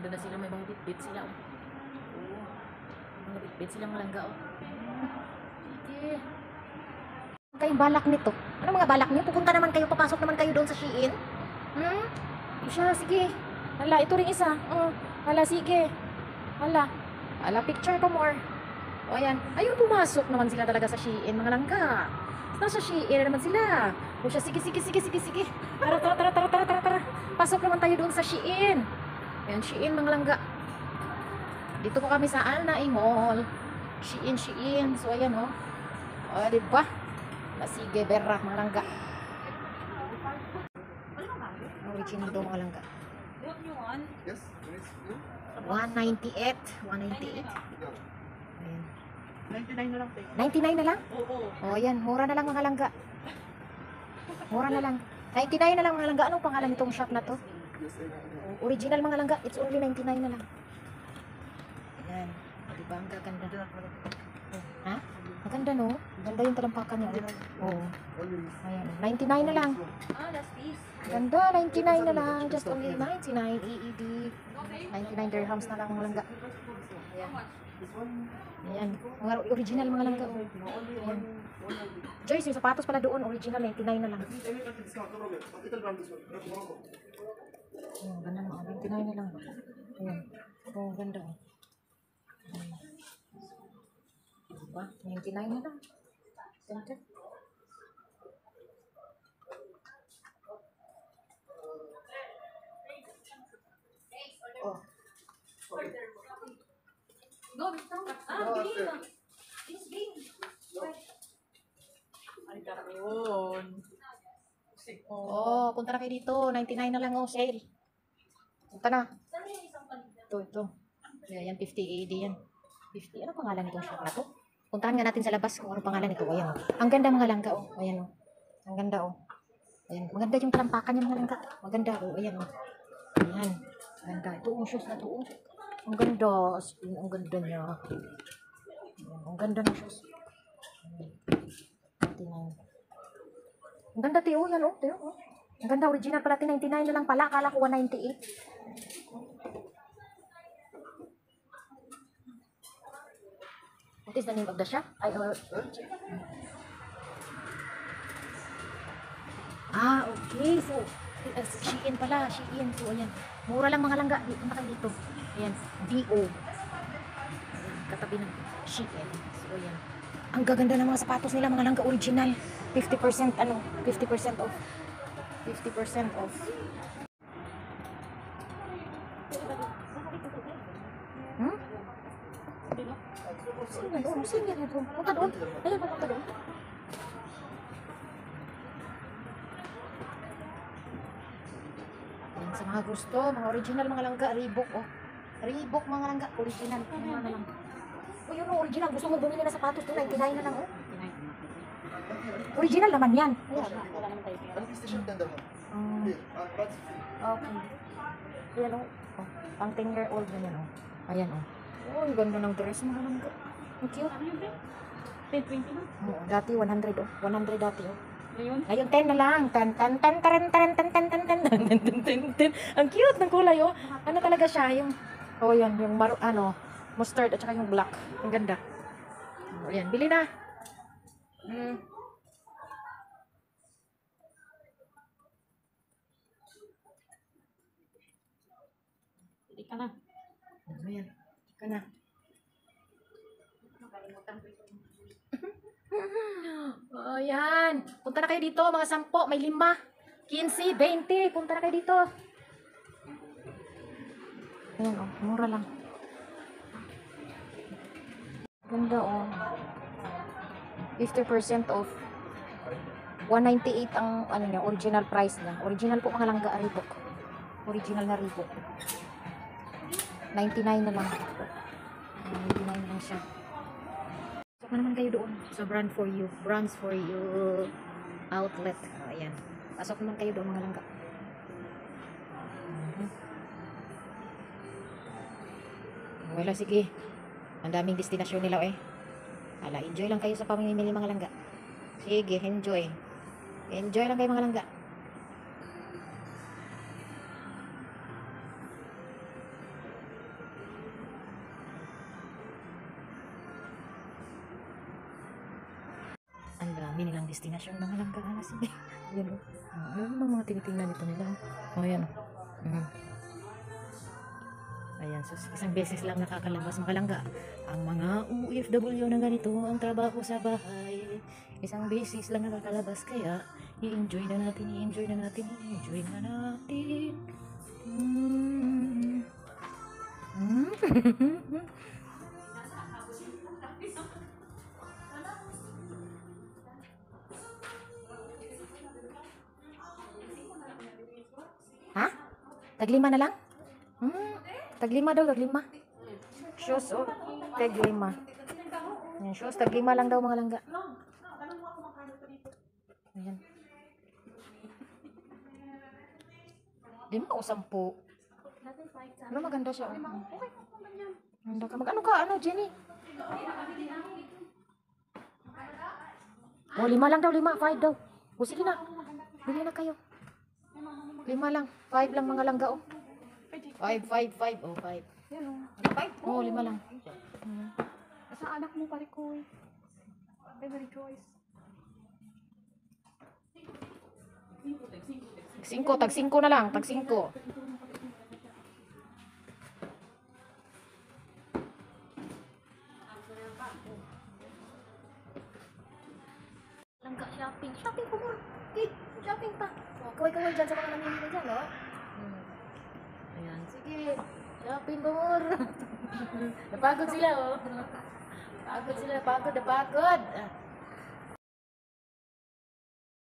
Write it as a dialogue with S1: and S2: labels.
S1: Ganda na sila, may mga bit-bit sila. Oh. Oo. Mga bit-bit silang langga. Oh. Sige. Ano kayong balak nito? Ano mga balak niyo? Pupunta naman kayo, papasok naman kayo doon sa Shein? Siya, sige. Hala, ito rin isa. Hala, sige. Hala, picture ko more. O, ayan. Ayun, pumasok naman sila talaga sa Shein, mga langga. Nasa Shein naman sila. O siya, sige. Tara. Pasok naman tayo doon sa Shein. Ayan, Shein, mga langga. Dito po kami sa Alnay Mall. Shein. So, ayan, oh. O, diba? Sige, berra, mga langga. Original daw, mga langga.
S2: Yes,
S1: 198. Ayan.
S2: 99 na lang, te.
S1: 99 na lang?
S2: Oo.
S1: O, ayan. Mura na lang, mga langga. Mura na lang. 99 na lang, mga langga. Anong pangalan nitong shop na to? Original, mga langga. It's only 99 na lang. Ayan. Diba? Ang gaganda. Ha? Maganda, no? Maganda yung talampakan niya. Oo. Ayan. 99 na lang.
S2: Last piece.
S1: Ganda, 99 na lang. Just only 99 EED. 99 dirhams na lang, mga langga. Ayan. Mga original, mga langga. Ayan. Joyce, yung sapatos pala doon. Original, 99 na lang. Ayan, ganda mga 29 na lang. Ayan. Oh, ganda. Ayan. Diba? 99 na lang. Ganda. Oh.
S2: Go, Ay, karoon.
S1: Oh, punta na kayo dito. 99 na lang, oh, sale. Punta na. Ito. Ayan, 50 AED yan. 50. Ano pangalan nitong shop na to? Puntahan nga natin sa labas kung ano pangalan nito. Ayan, oh. Ang ganda, mga langga, oh. Ayan, oh. Ang ganda, oh. Ayan, maganda yung talampakan niya, mga langga. Maganda, oh. Ayan, oh. Ayan. Ganda. Ito, yung shoes na to, oh. Ang ganda. Ang ganda niya. Ayan, ang ganda ng shoes. Ayan. 99. Ang ganda, Teo. Yan, oh. Teo, oh. Ang ganda, original pala. 99 na lang pala. Akala ko 198. What is the name of the shop? Okay. So, Shein pala. Shein. So, ayan. Mura lang, mga langga. Dito na kayo dito. Ayan. DO. Katabi ng Shein. So, ayan. Ang gaganda ng mga sapatos nila, mga langga. Original. 50% ano? 50% off. 50% off. Sino yan? Punta doon. Ayun, punta doon. Ayan, sa mga gusto, mga original, mga langga, Reebok, oh. Reebok, mga langga, original. Ano na lang. Oh, yun, oh, original. Gusto mo bumili na sapatos doon, 99 na lang, oh. Original naman yan. Okay. Ayan, oh. Pang 10-year-old na yan, oh. Ayan, oh. Oh, ang ganda ng dress, mga langga. Ang cute.
S2: 10-20 na?
S1: Oo, dati 100, oh. 100 dati, oh.
S2: Ngayon?
S1: Ngayon 10 na lang. Ang cute ng kulay, oh. Ano talaga siya, yung yan, yung mustard at saka yung black. Ang ganda. Oh, yan, bili na.
S2: Hindi ka na.
S1: Ayan, ka na. Oh, yan. Punta na kayo dito, mga 10, may 5, 15, 20. Punta na kayo dito. Ayan, oh, mura lang. Ganda, oh. 50% off. 198 ang niya, original price niya. Original po, mga langga, Reebok. Original na Reebok. 99 na lang. 99 na lang siya. Pasok na naman kayo doon sa Brands for You outlet. Ayan. Pasok naman kayo doon, mga langga. Wala, sige. Ang daming destinasyon nila, eh. Hala, enjoy lang kayo sa pamimili, mga langga. Sige, enjoy. Enjoy lang kayo, mga langga. Ang dami nilang destinasyon ng langga. Sige. Yan o. Ano mga tinitingnan nito nila? O yan o. Ayan, so isang beses lang nakakalabas mga langga. Ang mga OFW na ganito, ang trabaho sa bahay. Isang beses lang nakakalabas, kaya i-enjoy na natin, i-enjoy na natin, i-enjoy na natin. Ha? Taglima na lang? Taglima daw, taglima. Shoes, oh. Taglima. Yan, shoes, taglima lang daw mga langga. Ayan. Lima o 10? Ano, maganda siya. Maganda ka. Mag-ano ka? Ano, Jenny? Oh, 5 lang daw, 5. 5 daw. O, sige na. Bili na kayo. 5 lang. 5 lang mga langga, oh. 5. Oh, 5.
S2: Yan o.
S1: Oh, 5 lang.
S2: Sa anak mo pare ko eh. Favorite choice.
S1: 5, tag 5 na lang, tag 5. Langga shopping. Shopping po mo. Okay, shopping pa. Oh, kaway-kaway dyan sa mga namimili dyan, oh. Ayan, sige. Shopping po mo. Napagod sila, oh. Napagod sila, napagod.